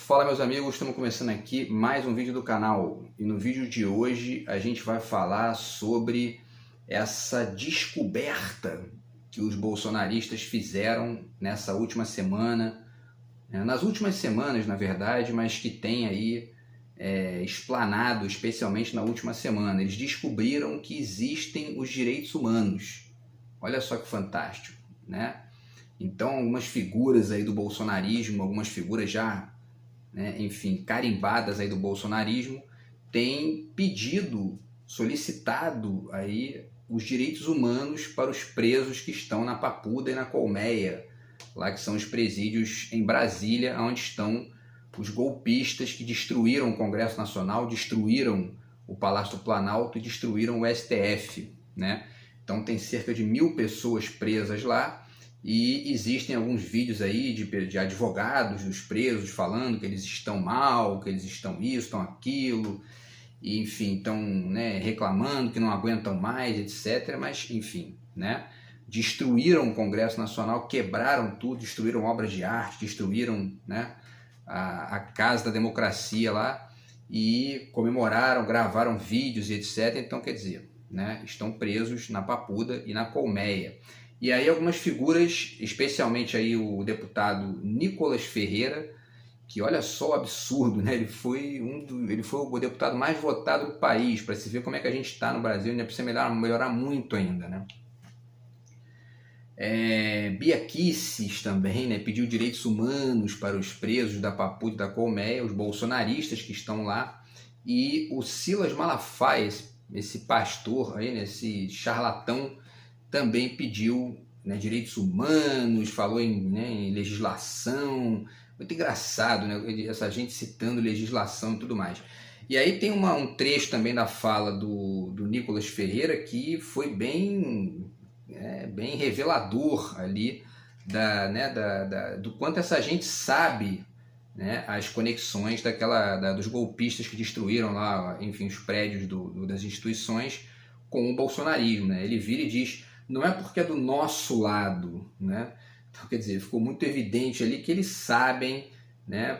Fala meus amigos, estamos começando aqui mais um vídeo do canal e no vídeo de hoje a gente vai falar sobre essa descoberta que os bolsonaristas fizeram nessa última semana, nas últimas semanas na verdade, mas que tem aí explanado especialmente na última semana. Eles descobriram que existem os direitos humanos. Olha só que fantástico, né? Então algumas figuras aí do bolsonarismo, algumas figuras já enfim, carimbadas aí do bolsonarismo, têm pedido, solicitado aí os direitos humanos para os presos que estão na Papuda e na Colmeia, lá que são os presídios em Brasília, onde estão os golpistas que destruíram o Congresso Nacional, destruíram o Palácio do Planalto e destruíram o STF, né? Então tem cerca de 1000 pessoas presas lá. E existem alguns vídeos aí de advogados dos presos falando que eles estão mal, que eles estão isso, estão aquilo, e, enfim, estão reclamando que não aguentam mais, etc. Mas, enfim, destruíram o Congresso Nacional, quebraram tudo, destruíram obras de arte, destruíram a Casa da Democracia lá e comemoraram, gravaram vídeos e etc. Então, quer dizer, estão presos na Papuda e na Colmeia. E aí algumas figuras, especialmente aí o deputado Nicolas Ferreira, que olha só o absurdo, ele foi o deputado mais votado do país, para se ver como é que a gente está no Brasil, ainda precisa melhorar muito ainda, Bia Kicis também, pediu direitos humanos para os presos da Papuda e da Colmeia, os bolsonaristas que estão lá, e o Silas Malafaia, esse pastor aí, esse charlatão, também pediu direitos humanos, falou em legislação. Muito engraçado, essa gente citando legislação e tudo mais. E aí tem um trecho também da fala do Nicolas Ferreira que foi bem revelador ali do quanto essa gente sabe as conexões dos golpistas que destruíram lá, enfim, os prédios das instituições com o bolsonarismo. Ele vira e diz: não é porque é do nosso lado, Então, quer dizer, ficou muito evidente ali que eles sabem,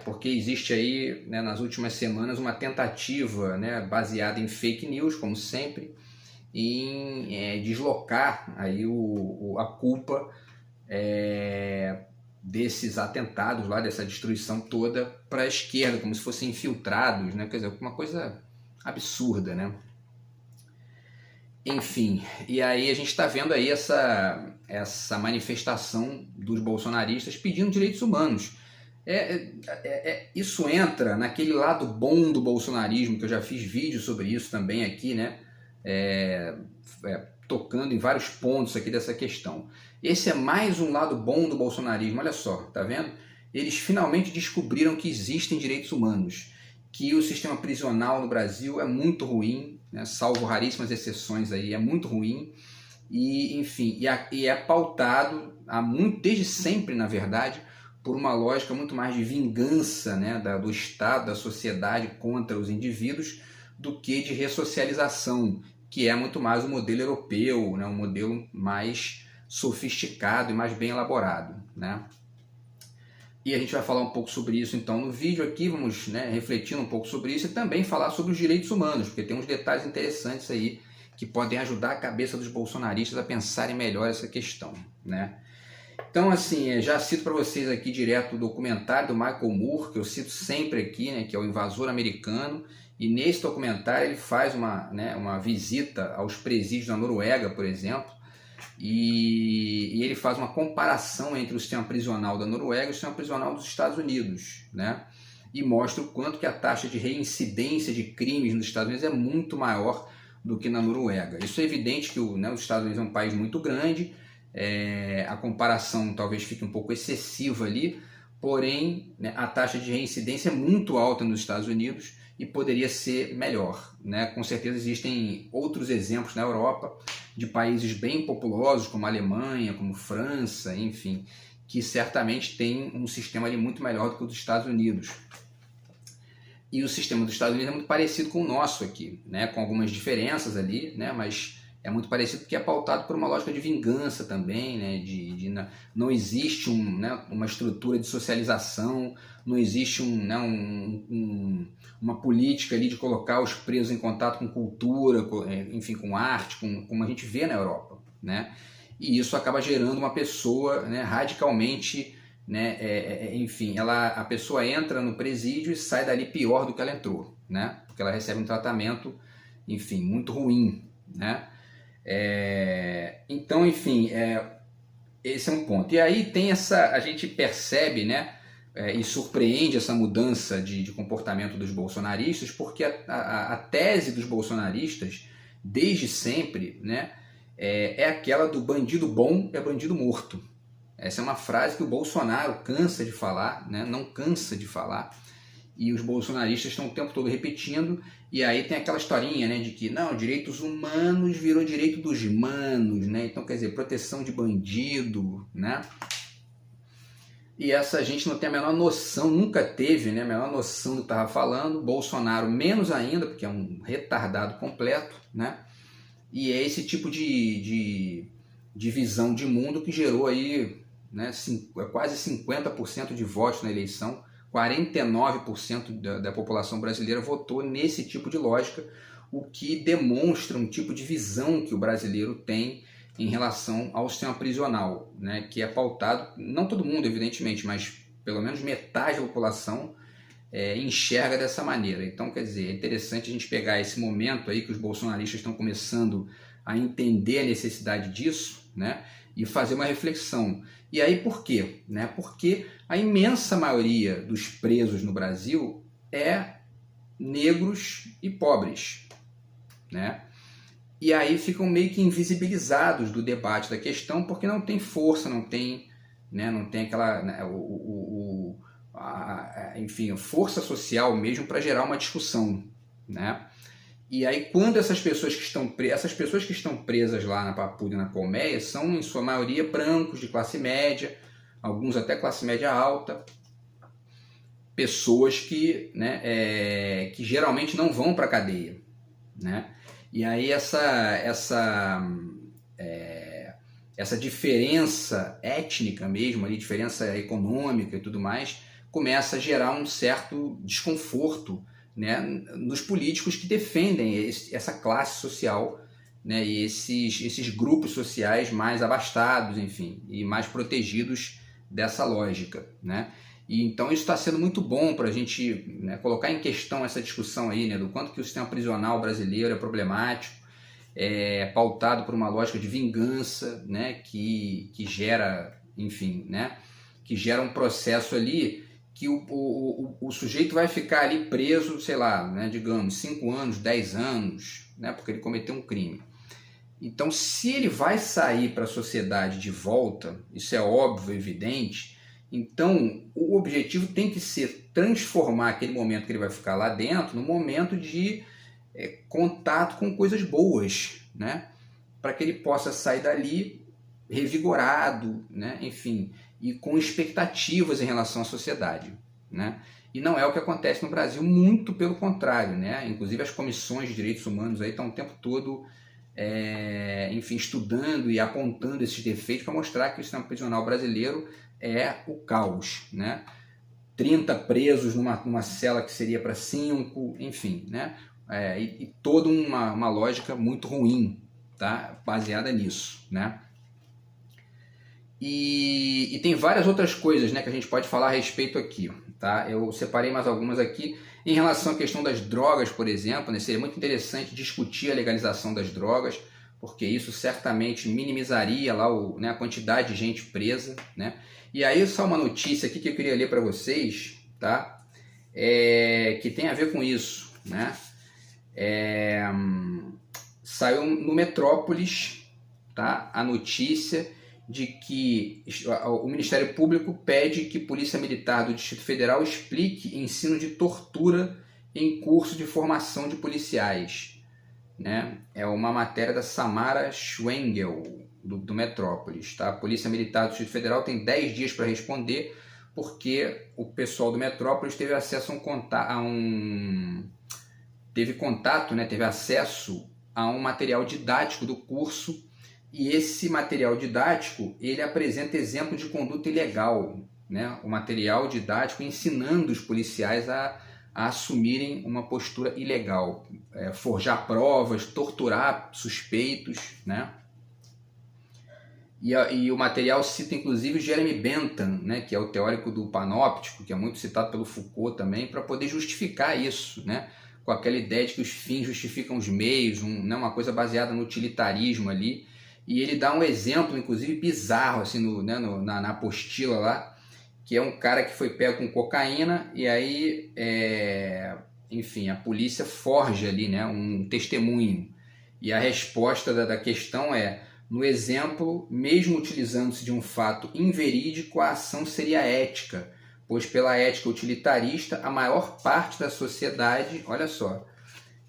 porque existe aí, nas últimas semanas, uma tentativa, baseada em fake news, como sempre, em deslocar aí a culpa desses atentados lá, dessa destruição toda, para a esquerda, como se fossem infiltrados, Quer dizer, uma coisa absurda, Enfim, e aí a gente está vendo aí essa manifestação dos bolsonaristas pedindo direitos humanos. Isso entra naquele lado bom do bolsonarismo, que eu já fiz vídeo sobre isso também aqui, tocando em vários pontos aqui dessa questão. Esse é mais um lado bom do bolsonarismo, olha só, tá vendo? Eles finalmente descobriram que existem direitos humanos, que o sistema prisional no Brasil é muito ruim, salvo raríssimas exceções aí, é muito ruim, e enfim, é pautado desde sempre, na verdade, por uma lógica muito mais de vingança do Estado, da sociedade contra os indivíduos, do que de ressocialização, que é muito mais o modelo europeu, um modelo mais sofisticado e mais bem elaborado, E a gente vai falar um pouco sobre isso então no vídeo aqui, vamos refletir um pouco sobre isso e também falar sobre os direitos humanos, porque tem uns detalhes interessantes aí que podem ajudar a cabeça dos bolsonaristas a pensarem melhor essa questão, Então, assim, já cito para vocês aqui direto o documentário do Michael Moore, que eu cito sempre aqui, que é o Invasor Americano, e nesse documentário ele faz uma visita aos presídios da Noruega, por exemplo, e ele faz uma comparação entre o sistema prisional da Noruega e o sistema prisional dos Estados Unidos, E mostra o quanto que a taxa de reincidência de crimes nos Estados Unidos é muito maior do que na Noruega. Isso é evidente que os Estados Unidos é um país muito grande, a comparação talvez fique um pouco excessiva ali, porém a taxa de reincidência é muito alta nos Estados Unidos e poderia ser melhor, Com certeza existem outros exemplos na Europa de países bem populosos como a Alemanha, como França, enfim, que certamente tem um sistema ali muito melhor do que o dos Estados Unidos. E o sistema dos Estados Unidos é muito parecido com o nosso aqui, com algumas diferenças ali, mas é muito parecido porque é pautado por uma lógica de vingança também, né? Não existe né, uma estrutura de socialização, não existe uma política ali de colocar os presos em contato com cultura, enfim, com arte, como a gente vê na Europa, né? E isso acaba gerando uma pessoa, né, radicalmente, né, enfim, a pessoa entra no presídio e sai dali pior do que ela entrou, né? Porque ela recebe um tratamento, enfim, muito ruim, né? Então, enfim, esse é um ponto. E aí tem a gente percebe, né, e surpreende essa mudança de comportamento dos bolsonaristas, porque a tese dos bolsonaristas, desde sempre, né, é aquela do bandido bom é bandido morto. Essa é uma frase que o Bolsonaro cansa de falar, né, não cansa de falar, e os bolsonaristas estão o tempo todo repetindo, e aí tem aquela historinha, né, de que não, direitos humanos virou direito dos manos, né? Então, quer dizer, proteção de bandido, né? E essa gente não tem a menor noção, nunca teve, né, a menor noção do que estava falando. Bolsonaro menos ainda, porque é um retardado completo, né? E é esse tipo de visão de mundo que gerou aí, né, quase 50% de votos na eleição. 49% da população brasileira votou nesse tipo de lógica, o que demonstra um tipo de visão que o brasileiro tem em relação ao sistema prisional, né, que é pautado, não todo mundo, evidentemente, mas pelo menos metade da população enxerga dessa maneira. Então, quer dizer, é interessante a gente pegar esse momento aí que os bolsonaristas estão começando a entender a necessidade disso, né, e fazer uma reflexão. E aí por quê? Né? Porque a imensa maioria dos presos no Brasil é negros e pobres, né? E aí ficam meio que invisibilizados do debate da questão porque não tem força, não tem, né, não tem aquela, né, enfim, força social mesmo para gerar uma discussão, né? E aí, quando essas pessoas que estão presas lá na Papuda e na Colmeia são, em sua maioria, brancos de classe média, alguns até classe média alta, pessoas que, né, que geralmente não vão para a cadeia, né? E aí essa diferença étnica mesmo, ali, diferença econômica e tudo mais, começa a gerar um certo desconforto, né, nos políticos que defendem essa classe social, né, e esses grupos sociais mais abastados, enfim, e mais protegidos dessa lógica, né? E então isso está sendo muito bom para a gente, né, colocar em questão essa discussão aí, né, do quanto que o sistema prisional brasileiro é problemático, pautado por uma lógica de vingança, né, que gera, enfim, né, que gera um processo ali que o sujeito vai ficar ali preso, sei lá, né, digamos, 5 anos, 10 anos, né, porque ele cometeu um crime. Então, se ele vai sair para a sociedade de volta, isso é óbvio, evidente, então o objetivo tem que ser transformar aquele momento que ele vai ficar lá dentro num momento de contato com coisas boas, né, para que ele possa sair dali revigorado, né, enfim, e com expectativas em relação à sociedade, né? E não é o que acontece no Brasil, muito pelo contrário, né? Inclusive as comissões de direitos humanos aí estão o tempo todo, enfim, estudando e apontando esses defeitos para mostrar que o sistema prisional brasileiro é o caos, né? 30 presos numa cela que seria para 5, enfim, né? E toda uma lógica muito ruim, tá? Baseada nisso, né? E tem várias outras coisas, né, que a gente pode falar a respeito aqui, tá? Eu separei mais algumas aqui. Em relação à questão das drogas, por exemplo, né, seria muito interessante discutir a legalização das drogas, porque isso certamente minimizaria lá né, a quantidade de gente presa, né? E aí só uma notícia aqui que eu queria ler para vocês, tá? Que tem a ver com isso, né? Saiu no Metrópolis, tá? A notícia de que o Ministério Público pede que Polícia Militar do Distrito Federal explique ensino de tortura em curso de formação de policiais, né? É uma matéria da Samara Schwengel, do Metrópolis, tá? A Polícia Militar do Distrito Federal tem 10 dias para responder, porque o pessoal do Metrópolis teve acesso teve contato, né? Teve acesso a um material didático do curso, e esse material didático ele apresenta exemplo de conduta ilegal, né? O material didático ensinando os policiais a assumirem uma postura ilegal, forjar provas, torturar suspeitos, né? E o material cita inclusive o Jeremy Bentham, né, que é o teórico do panóptico, que é muito citado pelo Foucault também, para poder justificar isso, né, com aquela ideia de que os fins justificam os meios, né, uma coisa baseada no utilitarismo ali. E ele dá um exemplo, inclusive bizarro, assim, na apostila lá, que é um cara que foi pego com cocaína e aí, enfim, a polícia forja ali, né, um testemunho. E a resposta da questão é: no exemplo, mesmo utilizando-se de um fato inverídico, a ação seria ética, pois pela ética utilitarista, a maior parte da sociedade, olha só,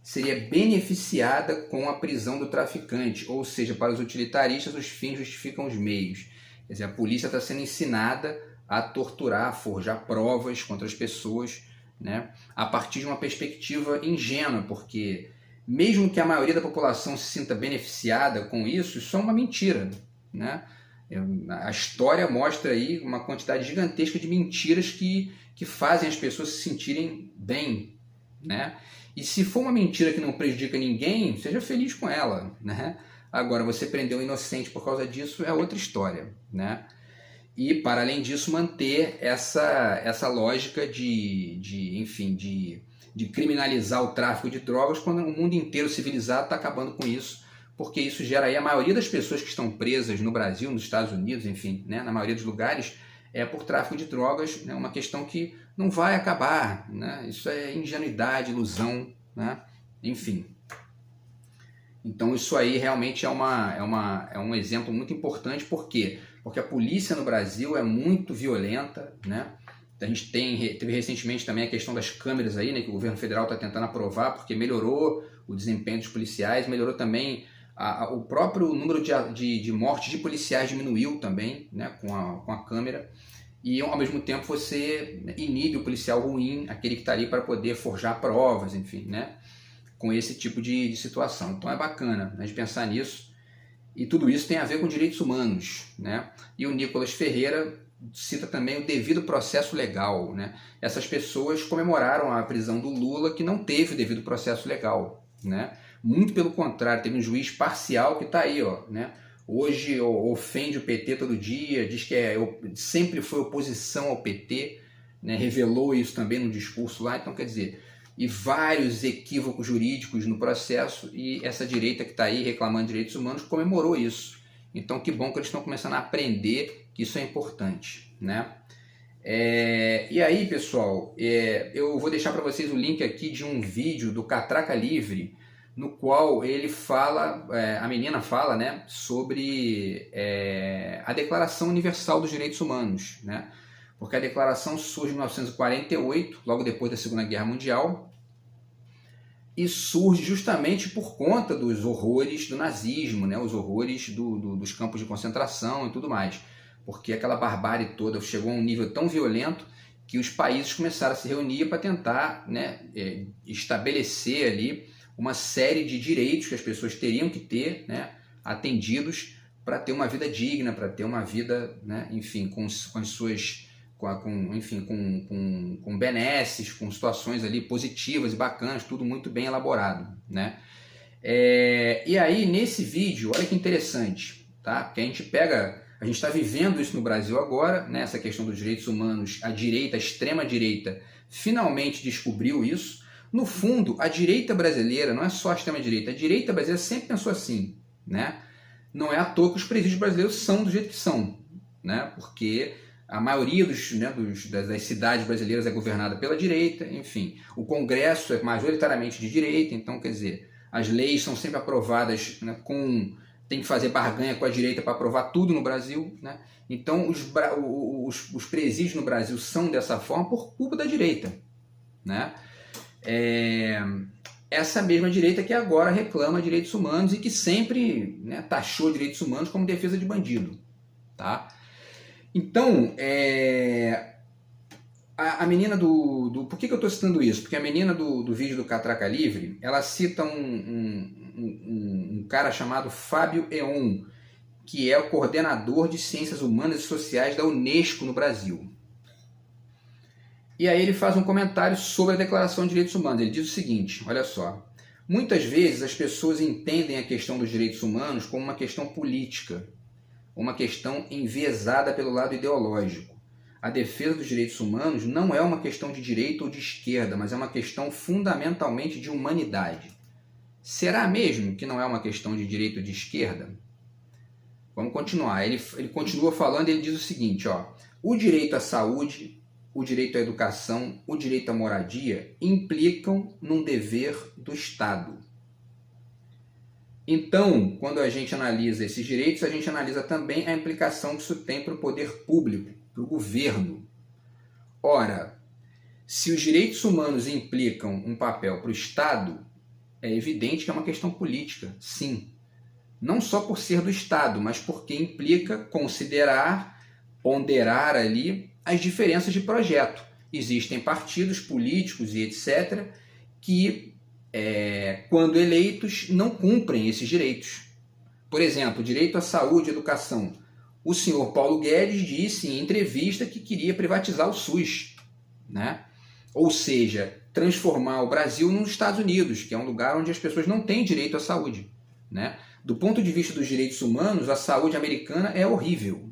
seria beneficiada com a prisão do traficante, ou seja, para os utilitaristas, os fins justificam os meios. Quer dizer, a polícia está sendo ensinada a torturar, a forjar provas contra as pessoas, né, a partir de uma perspectiva ingênua, porque mesmo que a maioria da população se sinta beneficiada com isso, isso é uma mentira, né? A história mostra aí uma quantidade gigantesca de mentiras que fazem as pessoas se sentirem bem, né? E se for uma mentira que não prejudica ninguém, seja feliz com ela, né? Agora, você prender um inocente por causa disso é outra história, né? E, para além disso, manter essa lógica de criminalizar o tráfico de drogas, quando o mundo inteiro civilizado está acabando com isso, porque isso gera aí a maioria das pessoas que estão presas no Brasil, nos Estados Unidos, enfim, né, na maioria dos lugares, é por tráfico de drogas, né, uma questão que não vai acabar, né, isso é ingenuidade, ilusão, né, enfim. Então isso aí realmente é um exemplo muito importante. Por quê? Porque a polícia no Brasil é muito violenta, né? A gente teve recentemente também a questão das câmeras aí, né, que o governo federal está tentando aprovar, porque melhorou o desempenho dos policiais, melhorou também o próprio número de mortes de policiais diminuiu também, né, com a câmera, e ao mesmo tempo você inibe o policial ruim, aquele que está ali para poder forjar provas, enfim, né, com esse tipo de situação. Então é bacana a gente pensar nisso, e tudo isso tem a ver com direitos humanos, né? E o Nicolas Ferreira cita também o devido processo legal, né? Essas pessoas comemoraram a prisão do Lula, que não teve o devido processo legal, né? Muito pelo contrário, teve um juiz parcial que está aí, ó, né? Hoje ofende o PT todo dia, diz que sempre foi oposição ao PT, né? Revelou isso também no discurso lá. Então, quer dizer, e vários equívocos jurídicos no processo, e essa direita que está aí reclamando de direitos humanos comemorou isso. Então, que bom que eles estão começando a aprender que isso é importante, né? E aí, pessoal, eu vou deixar para vocês o link aqui de um vídeo do Catraca Livre, no qual ele fala, a menina fala, né, sobre a Declaração Universal dos Direitos Humanos, né? Porque a declaração surge em 1948, logo depois da Segunda Guerra Mundial, e surge justamente por conta dos horrores do nazismo, né? Os horrores dos campos de concentração e tudo mais. Porque aquela barbárie toda chegou a um nível tão violento que os países começaram a se reunir para tentar, né, estabelecer ali uma série de direitos que as pessoas teriam que ter, né, atendidos para ter uma vida digna, para ter uma vida, né, enfim, com as suas... com benesses, com situações ali positivas e bacanas, tudo muito bem elaborado, né? E aí, nesse vídeo, olha que interessante, tá? Porque a gente está vivendo isso no Brasil agora, né? Essa questão dos direitos humanos, a direita, a extrema-direita, finalmente descobriu isso. No fundo, a direita brasileira, não é só a extrema-direita, a direita brasileira sempre pensou assim, né? Não é à toa que os presídios brasileiros são do jeito que são, né? Porque a maioria das cidades brasileiras é governada pela direita, enfim. O Congresso é majoritariamente de direita, então, quer dizer, as leis são sempre aprovadas, né, tem que fazer barganha com a direita para aprovar tudo no Brasil, né? Então, os presídios no Brasil são dessa forma por culpa da direita, né? Essa mesma direita que agora reclama direitos humanos e que sempre, né, taxou direitos humanos como defesa de bandido, tá? Então, a menina por que eu estou citando isso? Porque a menina do vídeo do Catraca Livre, ela cita um cara chamado Fábio Eon, que é o coordenador de Ciências Humanas e Sociais da Unesco no Brasil. E aí ele faz um comentário sobre a Declaração de Direitos Humanos. Ele diz o seguinte, olha só: muitas vezes as pessoas entendem a questão dos direitos humanos como uma questão política, uma questão enviesada pelo lado ideológico. A defesa dos direitos humanos não é uma questão de direita ou de esquerda, mas é uma questão fundamentalmente de humanidade. Será mesmo que não é uma questão de direita ou de esquerda? Vamos continuar. Ele continua falando e ele diz o seguinte, ó: o direito à saúde, o direito à educação, o direito à moradia implicam num dever do Estado. Então, quando a gente analisa esses direitos, a gente analisa também a implicação que isso tem para o poder público, para o governo. Ora, se os direitos humanos implicam um papel para o Estado, é evidente que é uma questão política, sim. Não só por ser do Estado, mas porque implica considerar, ponderar ali as diferenças de projeto. Existem partidos políticos e etc. que, quando eleitos, não cumprem esses direitos. Por exemplo, direito à saúde e educação. O senhor Paulo Guedes disse em entrevista que queria privatizar o SUS, né? Ou seja, transformar o Brasil nos Estados Unidos, que é um lugar onde as pessoas não têm direito à saúde, né? Do ponto de vista dos direitos humanos, a saúde americana é horrível.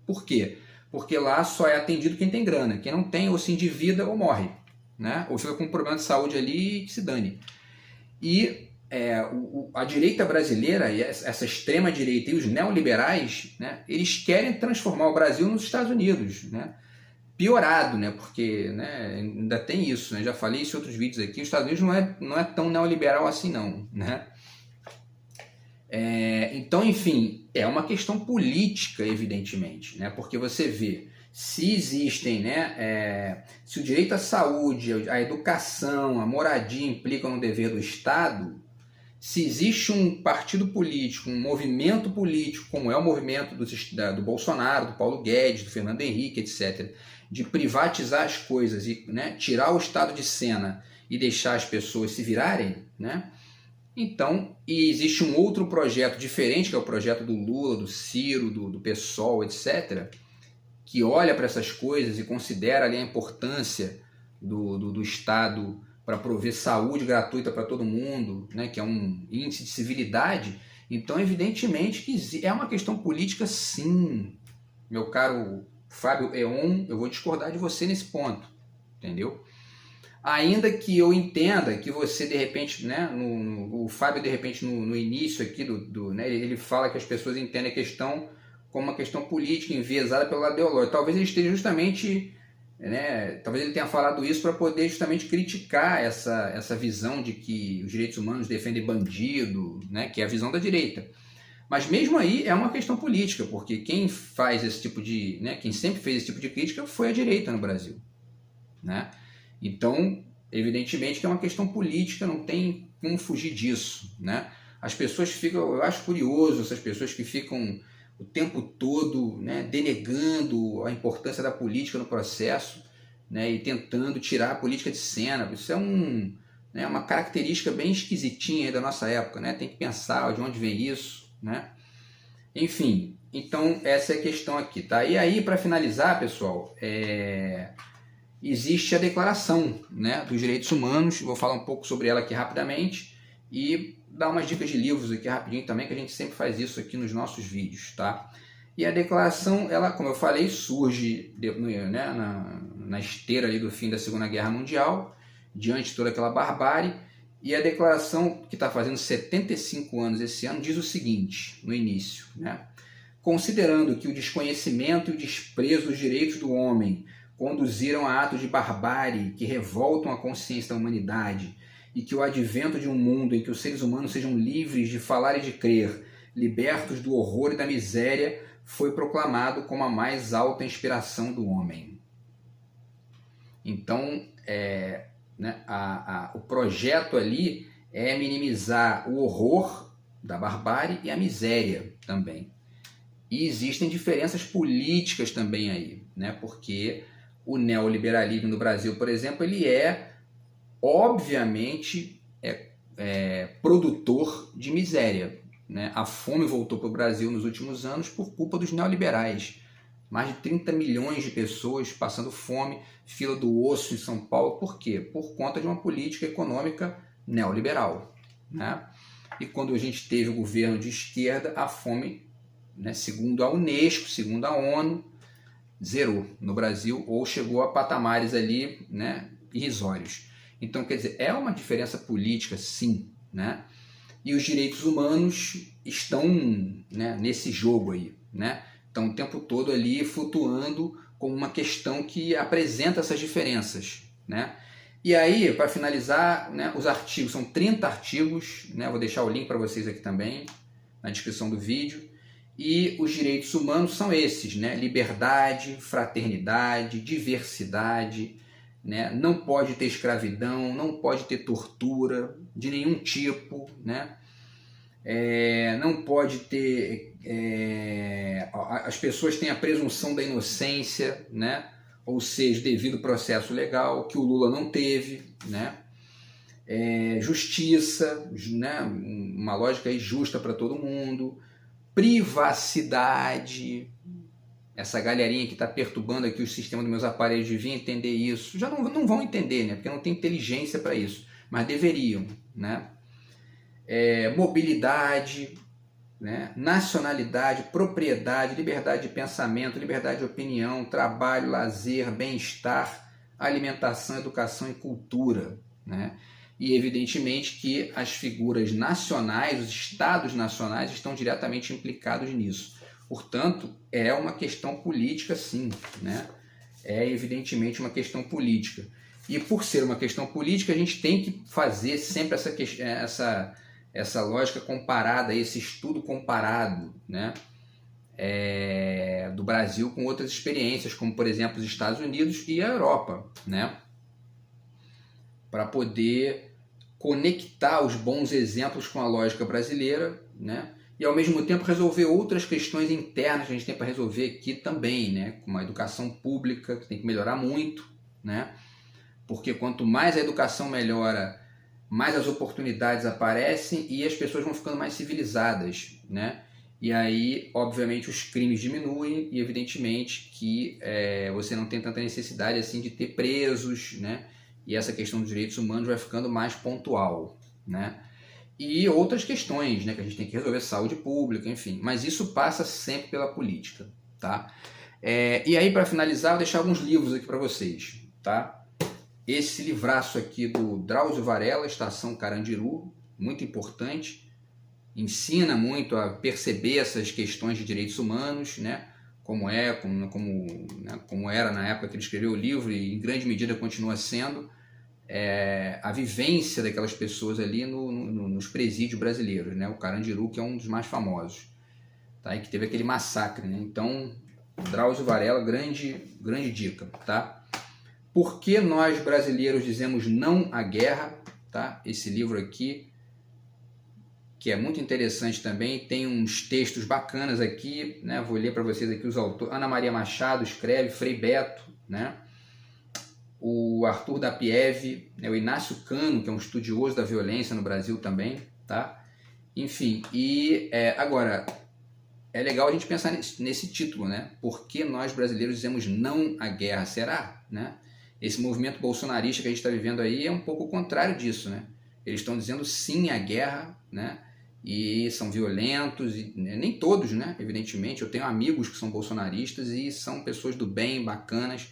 Por quê? Porque lá só é atendido quem tem grana. Quem não tem, ou se endivida ou morre, né? Ou fica com um problema de saúde ali e que se dane. E a direita brasileira, essa extrema-direita e os neoliberais, né, eles querem transformar o Brasil nos Estados Unidos, né? Piorado, né? Porque, né, ainda tem isso, né? Já falei isso em outros vídeos aqui, os Estados Unidos não é tão neoliberal assim não, né? Então, enfim, é uma questão política, evidentemente, né? Porque você vê, se existem, né, se o direito à saúde, à educação, à moradia implicam no dever do Estado, se existe um partido político, um movimento político, como é o movimento do Bolsonaro, do Paulo Guedes, do Fernando Henrique, etc., de privatizar as coisas e, né, tirar o Estado de cena e deixar as pessoas se virarem, né? Então, e existe um outro projeto diferente, que é o projeto do Lula, do Ciro, do PSOL, etc., que olha para essas coisas e considera ali a importância do Estado para prover saúde gratuita para todo mundo, né, que é um índice de civilidade. Então, evidentemente que é uma questão política, sim. Meu caro Fábio Eon, eu vou discordar de você nesse ponto, entendeu? Ainda que eu entenda que você, de repente, né, o Fábio, de repente, no início aqui, né, ele fala que as pessoas entendem a questão como uma questão política, enviesada pelo lado ideológico. Talvez ele esteja justamente, né, talvez ele tenha falado isso para poder justamente criticar essa visão de que os direitos humanos defendem bandido, né, que é a visão da direita. Mas mesmo aí é uma questão política, porque quem faz esse tipo de, né, quem sempre fez esse tipo de crítica foi a direita no Brasil, né? Então, evidentemente que é uma questão política, não tem como fugir disso, né? As pessoas ficam, eu acho curioso essas pessoas que ficam o tempo todo, né, denegando a importância da política no processo, né, e tentando tirar a política de cena. Isso é né, uma característica bem esquisitinha aí da nossa época, né? Tem que pensar de onde vem isso, né? Enfim, então essa é a questão aqui, tá? E aí, para finalizar, pessoal, existe a Declaração, né, dos Direitos Humanos. Vou falar um pouco sobre ela aqui rapidamente e dar umas dicas de livros aqui rapidinho também, que a gente sempre faz isso aqui nos nossos vídeos, tá? E a Declaração, ela, como eu falei, surge, né, na esteira ali do fim da Segunda Guerra Mundial, diante de toda aquela barbárie, e a Declaração, que está fazendo 75 anos esse ano, diz o seguinte, no início, né? Considerando que o desconhecimento e o desprezo dos direitos do homem conduziram a atos de barbárie que revoltam a consciência da humanidade, e que o advento de um mundo em que os seres humanos sejam livres de falar e de crer, libertos do horror e da miséria, foi proclamado como a mais alta inspiração do homem. Então, né, o projeto ali é minimizar o horror da barbárie e a miséria também. E existem diferenças políticas também aí, né, porque o neoliberalismo no Brasil, por exemplo, ele obviamente, produtor de miséria, né? A fome voltou para o Brasil nos últimos anos por culpa dos neoliberais. Mais de 30 milhões de pessoas passando fome, fila do osso em São Paulo. Por quê? Por conta de uma política econômica neoliberal, né? E quando a gente teve o governo de esquerda, a fome, né, segundo a Unesco, segundo a ONU, zerou no Brasil ou chegou a patamares ali, né, irrisórios. Então, quer dizer, é uma diferença política, sim, né? E os direitos humanos estão, né, nesse jogo aí, né? Estão o tempo todo ali flutuando como uma questão que apresenta essas diferenças, né? E aí, para finalizar, né, os artigos, são 30 artigos, né? Vou deixar o link para vocês aqui também, na descrição do vídeo. E os direitos humanos são esses, né? Liberdade, fraternidade, diversidade, né? Não pode ter escravidão, não pode ter tortura de nenhum tipo, né? Não pode ter... as pessoas têm a presunção da inocência, né? Ou seja, devido processo legal, que o Lula não teve, né? Justiça, né? Uma lógica aí justa para todo mundo, privacidade. Essa galerinha que está perturbando aqui o sistema dos meus aparelhos devia entender isso. Já não vão entender, né? Porque não tem inteligência para isso, mas deveriam, né? Mobilidade, né? Nacionalidade, propriedade, liberdade de pensamento, liberdade de opinião, trabalho, lazer, bem-estar, alimentação, educação e cultura, né? E evidentemente que as figuras nacionais, os estados nacionais estão diretamente implicados nisso. Portanto, é uma questão política, sim, né? É evidentemente uma questão política. E por ser uma questão política, a gente tem que fazer sempre essa lógica comparada, esse estudo comparado, né? Do Brasil com outras experiências, como por exemplo os Estados Unidos e a Europa, né? Para poder conectar os bons exemplos com a lógica brasileira, né? E ao mesmo tempo resolver outras questões internas que a gente tem para resolver aqui também, né? Como a educação pública, que tem que melhorar muito, né? Porque quanto mais a educação melhora, mais as oportunidades aparecem e as pessoas vão ficando mais civilizadas, né? E aí, obviamente, os crimes diminuem e, evidentemente, que você não tem tanta necessidade assim de ter presos, né? E essa questão dos direitos humanos vai ficando mais pontual, né? E outras questões, né, que a gente tem que resolver, saúde pública, enfim. Mas isso passa sempre pela política, tá? E aí, para finalizar, eu vou deixar alguns livros aqui para vocês, tá? Esse livraço aqui do Drauzio Varela, Estação Carandiru, muito importante. Ensina muito a perceber essas questões de direitos humanos, né? Como era na época que ele escreveu o livro e em grande medida continua sendo. A vivência daquelas pessoas ali nos presídios brasileiros, né? O Carandiru, que é um dos mais famosos, tá? E que teve aquele massacre, né? Então, Drauzio Varela, grande dica, tá? Por que nós brasileiros dizemos não à guerra, tá? Esse livro aqui, que é muito interessante também, tem uns textos bacanas aqui, né? Vou ler para vocês aqui os autores. Ana Maria Machado escreve, Frei Beto, né? O Arthur Dapiev, né, o Inácio Cano, que é um estudioso da violência no Brasil também, tá? Enfim, e agora, é legal a gente pensar nesse título, né? Por que nós brasileiros dizemos não à guerra? Será? Né? Esse movimento bolsonarista que a gente está vivendo aí é um pouco o contrário disso, né? Eles estão dizendo sim à guerra, né? E são violentos, e, nem todos, né? Evidentemente, eu tenho amigos que são bolsonaristas e são pessoas do bem, bacanas.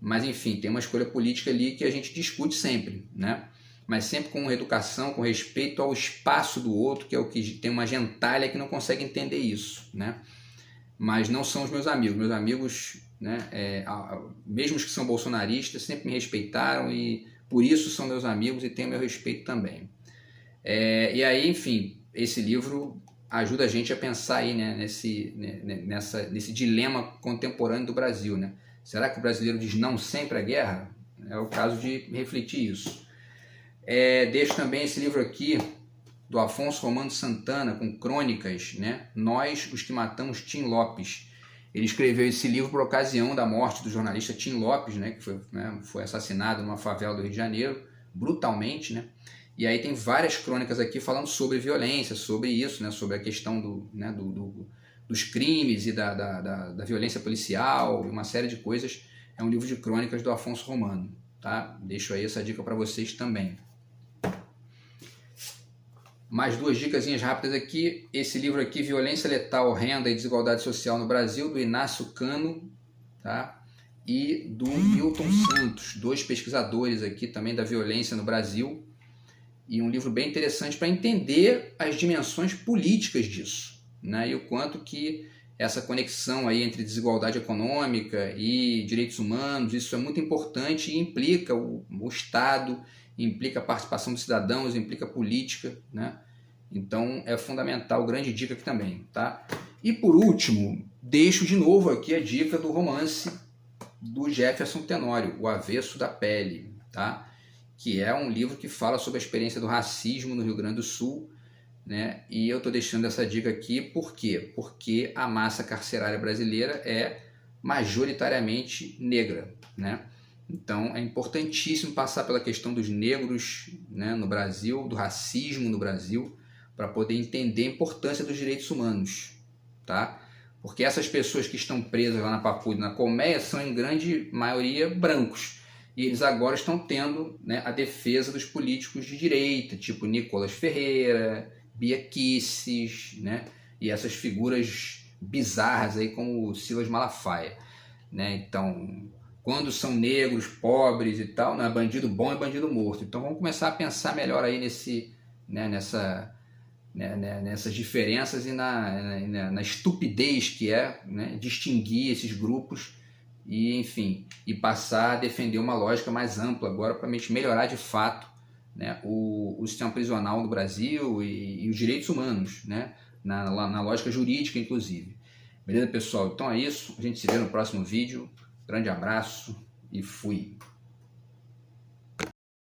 Mas, enfim, tem uma escolha política ali que a gente discute sempre, né? Mas sempre com educação, com respeito ao espaço do outro, que é o que tem uma gentalha que não consegue entender isso, né? Mas não são os meus amigos. Meus amigos, né, mesmo os que são bolsonaristas, sempre me respeitaram e por isso são meus amigos e têm meu respeito também. E aí, enfim, esse livro ajuda a gente a pensar aí, né, nesse dilema contemporâneo do Brasil, né? Será que o brasileiro diz não sempre à guerra? É o caso de refletir isso. Deixo também esse livro aqui, do Afonso Romano Santana, com crônicas, né? Nós, os que matamos Tim Lopes. Ele escreveu esse livro por ocasião da morte do jornalista Tim Lopes, né? Que foi assassinado numa favela do Rio de Janeiro, brutalmente, né? E aí tem várias crônicas aqui falando sobre violência, sobre isso, né, sobre a questão dos crimes e da violência policial, uma série de coisas. É um livro de crônicas do Afonso Romano, tá? Deixo aí essa dica para vocês também. Mais duas dicasinhas rápidas aqui. Esse livro aqui, Violência Letal, Renda e Desigualdade Social no Brasil, do Inácio Cano, tá? E do Milton Santos, dois pesquisadores aqui também da violência no Brasil. E um livro bem interessante para entender as dimensões políticas disso, né? E o quanto que essa conexão aí entre desigualdade econômica e direitos humanos, isso é muito importante e implica o Estado, implica a participação dos cidadãos, implica política, né? Então é fundamental, grande dica aqui também, tá? E por último, deixo de novo aqui a dica do romance do Jefferson Tenório, O Avesso da Pele, tá? Que é um livro que fala sobre a experiência do racismo no Rio Grande do Sul, né? E eu estou deixando essa dica aqui, por quê? Porque a massa carcerária brasileira é majoritariamente negra, né? Então é importantíssimo passar pela questão dos negros, né, no Brasil, do racismo no Brasil, para poder entender a importância dos direitos humanos, tá? Porque essas pessoas que estão presas lá na Papuda, na colmeia, são em grande maioria brancos. E eles agora estão tendo, né, a defesa dos políticos de direita, tipo Nicolas Ferreira, Bia Kicis, né? E essas figuras bizarras aí como o Silas Malafaia, né? Então, quando são negros, pobres e tal, não é bandido bom, é bandido morto. Então vamos começar a pensar melhor aí nessas diferenças e na estupidez que é, né, distinguir esses grupos e, enfim, e passar a defender uma lógica mais ampla agora para melhorar de fato, né, o sistema prisional do Brasil e os direitos humanos, né, na lógica jurídica, inclusive. Beleza, pessoal? Então é isso. A gente se vê no próximo vídeo. Grande abraço e fui!